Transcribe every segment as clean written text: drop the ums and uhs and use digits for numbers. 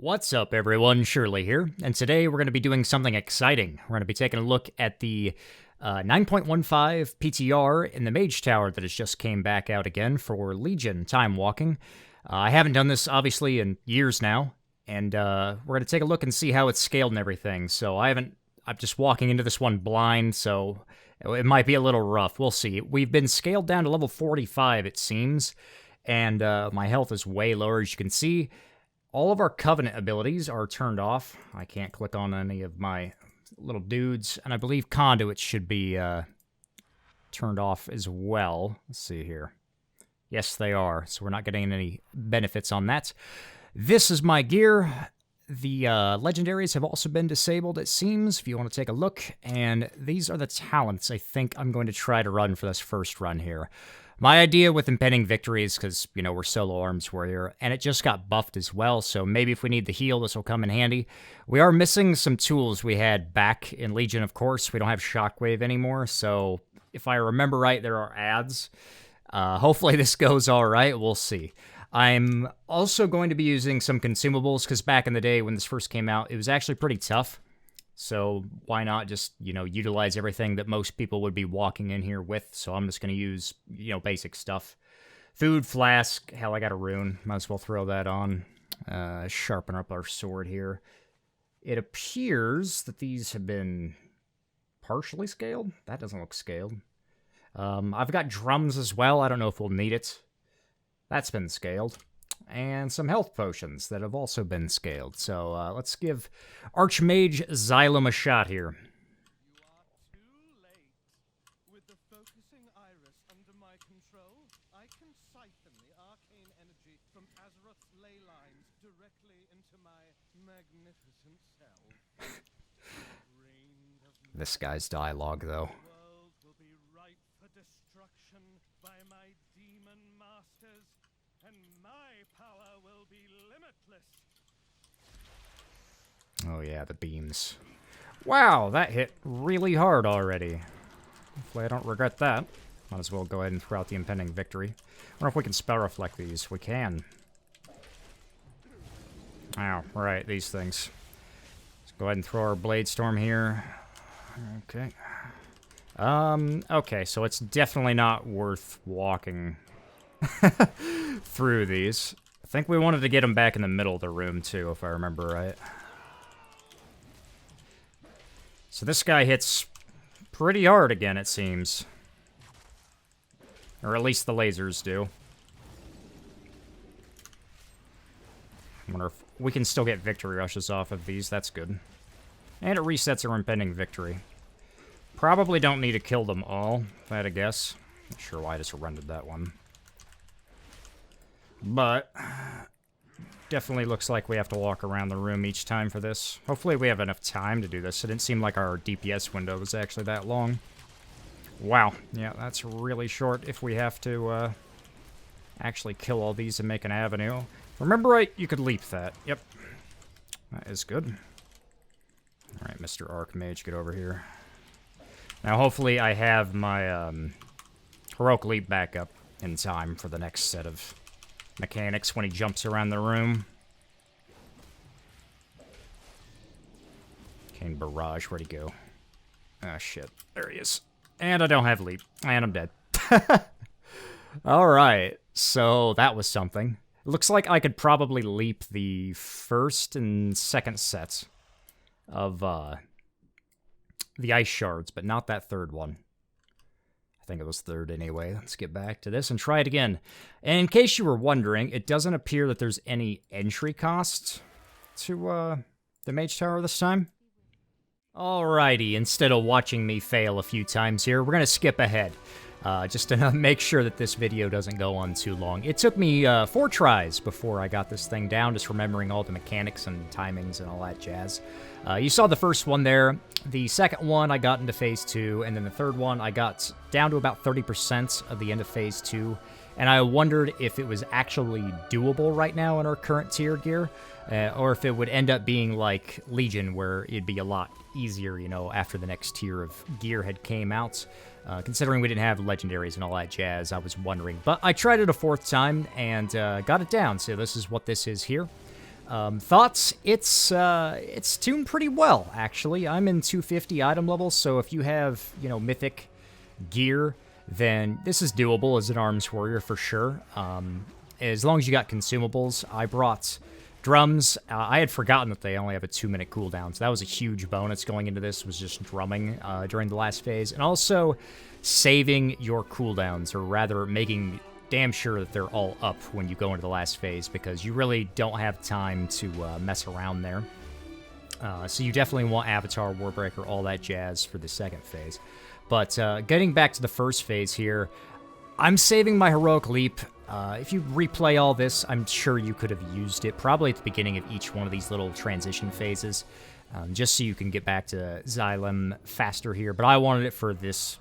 What's up, everyone? Shirley here, and today we're going to be doing something exciting. We're going to be taking a look at the 9.15 PTR in the Mage Tower that has just came back out again for Legion time walking. I haven't done this, obviously, in years now, and we're going to take a look and see how it's scaled and everything. So I'm just walking into this one blind, so it might be a little rough. We'll see. We've been scaled down to level 45, it seems, and my health is way lower, as you can see. All of our Covenant abilities are turned off. I can't click on any of my little dudes, and I believe Conduits should be turned off as well. Let's see here. Yes, they are, so we're not getting any benefits on that. This is my gear. The legendaries have also been disabled, it seems, if you want to take a look, and these are the talents I think I'm going to try to run for this first run here. My idea with Impending Victory is because, you know, we're solo arms warrior, and it just got buffed as well, so maybe if we need the heal, this will come in handy. We are missing some tools we had back in Legion, of course. We don't have Shockwave anymore, so if I remember right, there are ads. Hopefully this goes all right. We'll see. I'm also going to be using some consumables, because back in the day when this first came out, it was actually pretty tough. So why not just, you know, utilize everything that most people would be walking in here with? So I'm just going to use, you know, basic stuff. Food, flask. Hell, I got a rune. Might as well throw that on. Sharpen up our sword here. It appears that these have been partially scaled. That doesn't look scaled. I've got drums as well. I don't know if we'll need it. That's been scaled. And some health potions that have also been scaled. So let's give Archmage Xylem a shot here. You are too late. With the focusing iris under my control, I can siphon the arcane energy from Azeroth's ley lines directly into my magnificent self. This guy's dialogue, though. The world will be ripe for destruction by my demon masters. And my power will be limitless. Oh yeah, the beams. Wow, that hit really hard already. Hopefully I don't regret that. Might as well go ahead and throw out the Impending Victory. I wonder if we can spell reflect these. We can. Ow, right, these things. Let's go ahead and throw our Blade Storm here. Okay. Okay, so it's definitely not worth walking through these. I think we wanted to get him back in the middle of the room too, if I remember right. So this guy hits pretty hard again, it seems. Or at least the lasers do. I wonder if we can still get victory rushes off of these. That's good. And it resets our Impending Victory. Probably don't need to kill them all, if I had to guess. Not sure why I just surrendered that one. But definitely looks like we have to walk around the room each time for this. Hopefully we have enough time to do this. It didn't seem like our DPS window was actually that long. Wow. Yeah, that's really short if we have to actually kill all these and make an avenue. Remember right, you could leap that. Yep. That is good. Alright, Mr. Archmage, get over here. Now hopefully I have my Heroic Leap back up in time for the next set of mechanics when he jumps around the room. Cane Barrage, where'd he go? Ah, shit. There he is. And I don't have leap. And I'm dead. Alright, so that was something. It looks like I could probably leap the first and second sets of the ice shards, but not that third one. I think it was third anyway. Let's get back to this and try it again. And in case you were wondering, it doesn't appear that there's any entry cost to the Mage Tower this time. Alrighty, instead of watching me fail a few times here, we're going to skip ahead. Just to make sure that this video doesn't go on too long. It took me 4 tries before I got this thing down, just remembering all the mechanics and timings and all that jazz. You saw the first one there. The second one I got into Phase 2, and then the third one I got down to about 30% of the end of Phase 2. And I wondered if it was actually doable right now in our current tier gear, or if it would end up being like Legion, where it'd be a lot easier, you know, after the next tier of gear had came out. Considering we didn't have legendaries and all that jazz, I was wondering. But I tried it a 4th time and got it down, so this is what this is here. Thoughts? It's tuned pretty well, actually. I'm in 250 item levels, so if you have, mythic gear, then this is doable as an arms warrior for sure. As long as you got consumables. I brought drums. I had forgotten that they only have a 2-minute cooldown, so that was a huge bonus going into this, was just drumming during the last phase. And also saving your cooldowns, or rather making damn sure that they're all up when you go into the last phase, because you really don't have time to mess around there. So you definitely want Avatar, Warbreaker, all that jazz for the second phase. But getting back to the first phase here, I'm saving my Heroic Leap. If you replay all this, I'm sure you could have used it probably at the beginning of each one of these little transition phases, just so you can get back to Xylem faster here. But I wanted it for this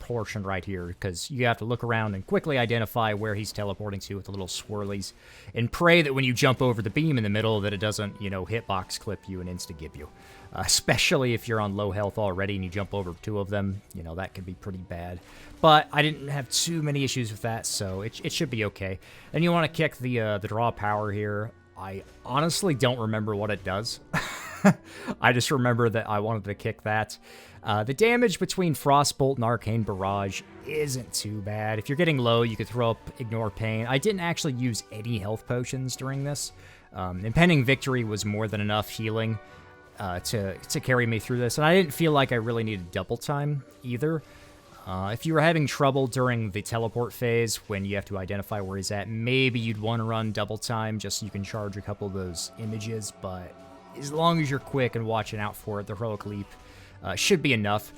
portion right here, because you have to look around and quickly identify where he's teleporting to with the little swirlies, and pray that when you jump over the beam in the middle that it doesn't, hitbox clip you and insta-gib you. Especially if you're on low health already and you jump over 2 of them, that could be pretty bad. But I didn't have too many issues with that, so it should be okay. Then you want to kick the draw power here. I honestly don't remember what it does. I just remember that I wanted to kick that. The damage between Frostbolt and Arcane Barrage isn't too bad. If you're getting low, you could throw up Ignore Pain. I didn't actually use any health potions during this. Impending Victory was more than enough healing to carry me through this, and I didn't feel like I really needed double time either. If you were having trouble during the teleport phase, when you have to identify where he's at, maybe you'd want to run double time just so you can charge a couple of those images, but as long as you're quick and watching out for it, the Heroic Leap should be enough.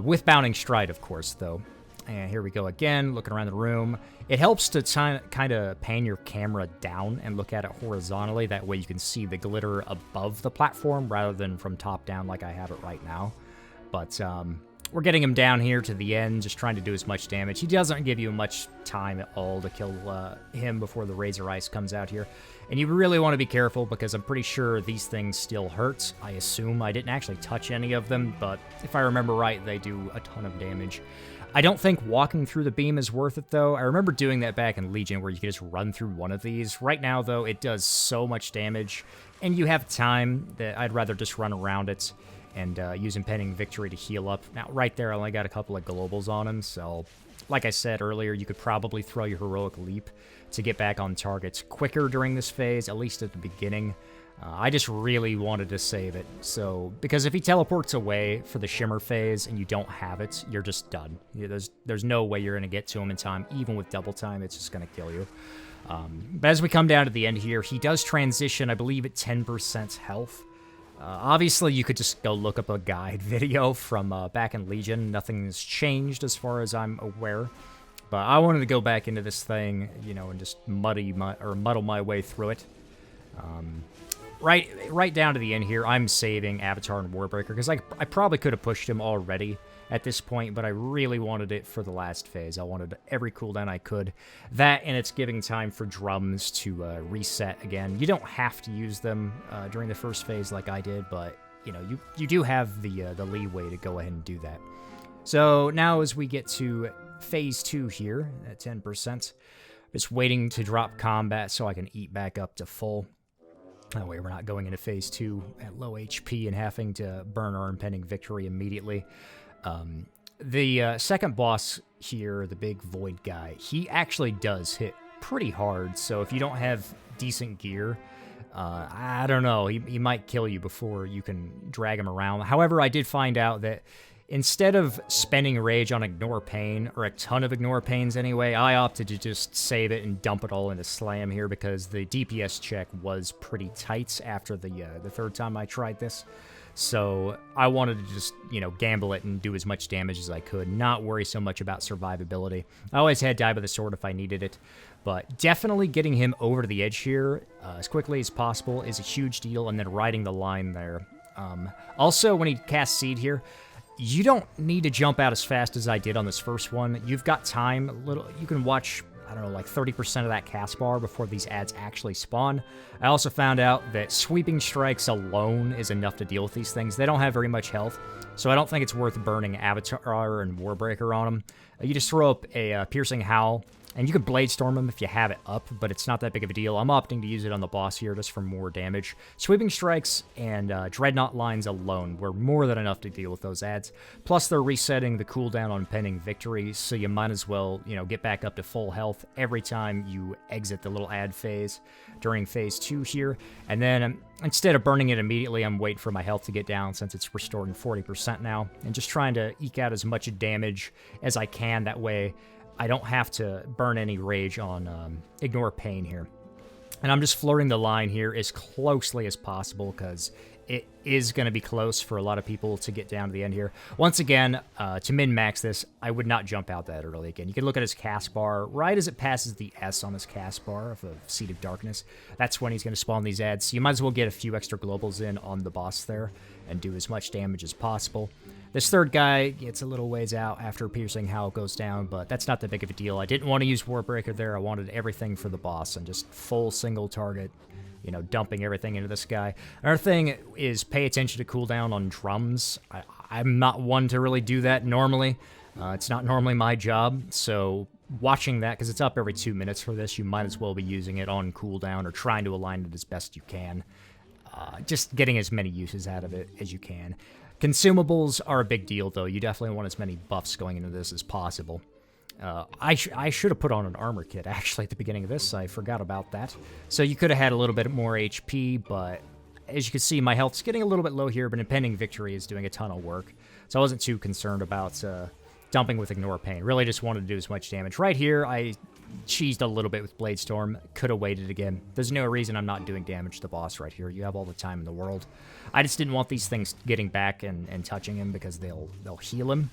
With Bounding Stride, of course, though. And here we go again, looking around the room. It helps to kind of pan your camera down and look at it horizontally. That way you can see the glitter above the platform rather than from top down like I have it right now. But we're getting him down here to the end, just trying to do as much damage. He doesn't give you much time at all to kill him before the Razor Ice comes out here. And you really want to be careful, because I'm pretty sure these things still hurt. I assume. I didn't actually touch any of them, but if I remember right, they do a ton of damage. I don't think walking through the beam is worth it, though. I remember doing that back in Legion, where you could just run through one of these. Right now, though, it does so much damage, and you have time that I'd rather just run around it and use Impending Victory to heal up. Now, right there, I only got a couple of globals on him, so like I said earlier, you could probably throw your Heroic Leap to get back on targets quicker during this phase, at least at the beginning. I just really wanted to save it, so because if he teleports away for the Shimmer phase and you don't have it, you're just done. There's no way you're going to get to him in time. Even with double time, it's just going to kill you. But as we come down to the end here, he does transition, I believe, at 10% health. Obviously, you could just go look up a guide video from back in Legion. Nothing's changed as far as I'm aware. But I wanted to go back into this thing, and just muddle my way through it. Right down to the end here, I'm saving Avatar and Warbreaker, because I probably could have pushed him already at this point, but I really wanted it for the last phase. I wanted every cooldown I could. That, and it's giving time for drums to reset again. You don't have to use them during the first phase like I did, but you do have the leeway to go ahead and do that. So now as we get to phase 2 here at 10%, just waiting to drop combat so I can eat back up to full. That way we're not going into phase 2 at low HP and having to burn our Impending Victory immediately. The second boss here, the big Void guy, he actually does hit pretty hard, so if you don't have decent gear, I don't know, he might kill you before you can drag him around. However, I did find out that instead of spending Rage on Ignore Pain, or a ton of Ignore Pains anyway, I opted to just save it and dump it all into Slam here, because the DPS check was pretty tight after the third time I tried this. So I wanted to just, gamble it and do as much damage as I could, not worry so much about survivability. I always had Die by the Sword if I needed it, but definitely getting him over to the edge here as quickly as possible is a huge deal, and then riding the line there. Also, when he casts Seed here, you don't need to jump out as fast as I did on this first one. You've got time. You can watch, I don't know, like 30% of that cast bar before these ads actually spawn. I also found out that Sweeping Strikes alone is enough to deal with these things. They don't have very much health, so I don't think it's worth burning Avatar and Warbreaker on them. You just throw up a Piercing Howl And you could Blade Storm him if you have it up, but it's not that big of a deal. I'm opting to use it on the boss here just for more damage. Sweeping Strikes and Dreadnought Lines alone were more than enough to deal with those adds. Plus, they're resetting the cooldown on pending victory, so you might as well, get back up to full health every time you exit the little add phase during phase 2 here. And then instead of burning it immediately, I'm waiting for my health to get down since it's restored in 40% now, and just trying to eke out as much damage as I can. That way, I don't have to burn any rage on Ignore Pain here. And I'm just flirting the line here as closely as possible because it is going to be close for a lot of people to get down to the end here. Once again, to min-max this, I would not jump out that early again. You can look at his cast bar. Right as it passes the S on his cast bar of a Seed of Darkness, that's when he's going to spawn these adds. So you might as well get a few extra globals in on the boss there and do as much damage as possible. This third guy gets a little ways out after piercing how it goes down, but that's not that big of a deal. I didn't want to use Warbreaker there. I wanted everything for the boss and just full single target, dumping everything into this guy. Another thing is pay attention to cooldown on drums. I'm not one to really do that normally. It's not normally my job, so watching that, because it's up every 2 minutes for this, you might as well be using it on cooldown or trying to align it as best you can. Just getting as many uses out of it as you can. Consumables are a big deal, though. You definitely want as many buffs going into this as possible. I should have put on an armor kit, actually, at the beginning of this. I forgot about that. So you could have had a little bit more HP, but as you can see, my health's getting a little bit low here, but Impending Victory is doing a ton of work. So I wasn't too concerned about dumping with Ignore Pain. Really just wanted to do as much damage. Right here, I cheesed a little bit with Blade Storm. Could have waited again. There's no reason I'm not doing damage to the boss right here. You have all the time in the world. I just didn't want these things getting back and touching him because they'll heal him.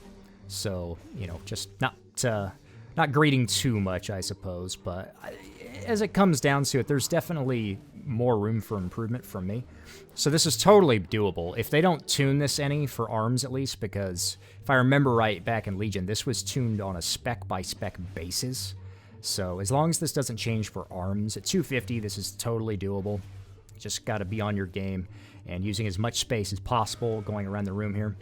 So, just not greeting too much, I suppose. But as it comes down to it, there's definitely more room for improvement from me. So this is totally doable. If they don't tune this any, for arms at least, because if I remember right back in Legion, this was tuned on a spec-by-spec basis. So as long as this doesn't change for arms, at 250, this is totally doable. Just got to be on your game and using as much space as possible going around the room here.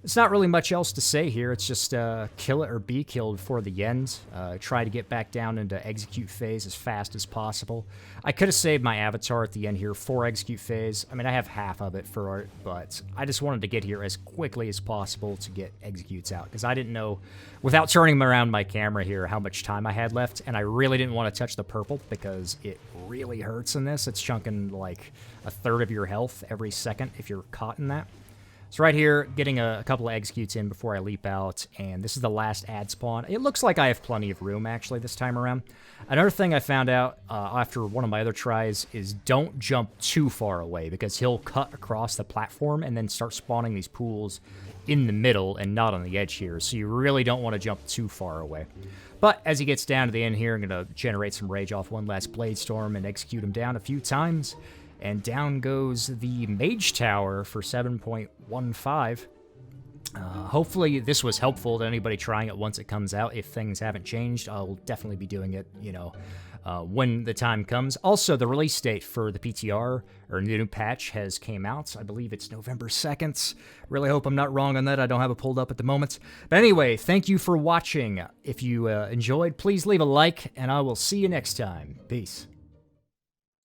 It's not really much else to say here. It's just kill it or be killed for the end. Try to get back down into execute phase as fast as possible. I could have saved my avatar at the end here for execute phase. I mean, I have half of it for art, but I just wanted to get here as quickly as possible to get executes out, because I didn't know, without turning around my camera here, how much time I had left, and I really didn't want to touch the purple because it really hurts in this. It's chunking like a third of your health every second if you're caught in that. So right here, getting a couple of executes in before I leap out, and this is the last ad spawn. It looks like I have plenty of room, actually, this time around. Another thing I found out after one of my other tries is don't jump too far away, because he'll cut across the platform and then start spawning these pools in the middle and not on the edge here, so you really don't want to jump too far away. But as he gets down to the end here, I'm going to generate some rage off one last Blade Storm and execute him down a few times. And down goes the Mage Tower for 7.15. Hopefully this was helpful to anybody trying it once it comes out. If things haven't changed, I'll definitely be doing it, when the time comes. Also, the release date for the PTR, or the new patch, has came out. I believe it's November 2nd. Really hope I'm not wrong on that. I don't have it pulled up at the moment. But anyway, thank you for watching. If you enjoyed, please leave a like, and I will see you next time. Peace.